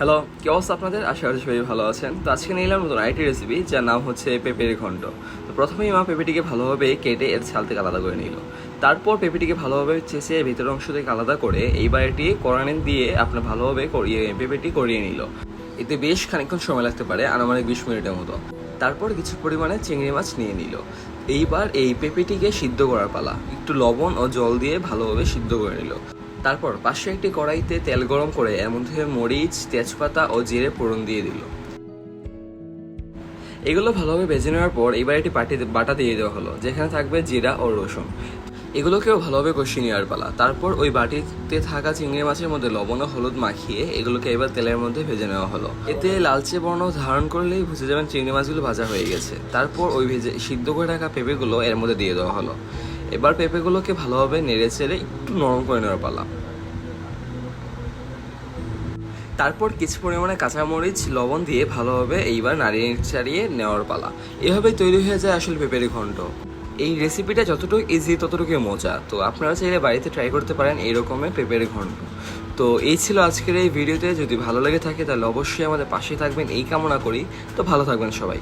Hello, কি অবস্থা আপনাদের? আশা করি সবাই ভালো আছেন। তো আজকে নিয়ে এলাম নতুন আরেকটি রেসিপি, যার নাম হচ্ছে পেঁপের ঘন্ট। তো প্রথমেই মা পেঁপেটিকে ভালোভাবে কেটে এর ছাল থেকে আলাদা করে নিল। তারপর পেঁপেটিকে ভালোভাবে চেঁচে ভিতরের অংশ থেকে আলাদা করে এইবার এটি কড়াইনে দিয়ে আপনার ভালোভাবে পেঁপেটি করিয়ে নিল। এতে বেশ খানিকক্ষণ সময় লাগতে পারে, আনুমানিক 20 মিনিটের মতো। তারপর কিছু পরিমাণে চিংড়ি মাছ নিয়ে নিল। এইবার এই পেঁপেটিকে সিদ্ধ করার পালা। একটু লবণ ও জল দিয়ে ভালোভাবে সিদ্ধ করে নিল। তারপর পাশে একটি কড়াইতে তেল গরম করে এর মধ্যে মরিচ, তেজপাতা ও জিরে ফোড়ন দিয়ে দিল। এগুলো ভালোভাবে ভেজে নেওয়ার পর এবার একটি বাটা দিয়ে দেওয়া হলো, যেখানে থাকবে জিরা ও রসুন। এগুলোকেও ভালোভাবে কষিয়ে নেওয়ার পালা। তারপর ওই বাটিতে থাকা চিংড়ি মাছের মধ্যে লবণ ও হলুদ মাখিয়ে এগুলোকে এবার তেলের মধ্যে ভেজে নেওয়া হলো। এতে লালচে বর্ণ ধারণ করলেই বুঝে যাবেন চিংড়ি মাছগুলো ভাজা হয়ে গেছে। তারপর ওই সিদ্ধ করে রাখা পেঁপেগুলো এর মধ্যে দিয়ে দেওয়া হলো। এবার পেঁপেগুলোকে ভালোভাবে নেড়ে চেড়ে একটু নরম করে নেওয়ার পালা। তারপর কিছু পরিমাণে কাঁচামরিচ, লবণ দিয়ে ভালোভাবে এইবার নাড়িয়ে চাড়িয়ে নেওয়ার পালা। এভাবেই তৈরি হয়ে যায় আসল পেঁপের ঘন্ট। এই রেসিপিটা যতটুকু ইজি ততটুকু মজা। তো আপনারা চাইলে বাড়িতে ট্রাই করতে পারেন এইরকমের পেঁপের ঘন্ট। তো এই ছিল আজকের এই ভিডিওতে। যদি ভালো লেগে থাকে তাহলে অবশ্যই আমাদের পাশে থাকবেন এই কামনা করি। তো ভালো থাকবেন সবাই।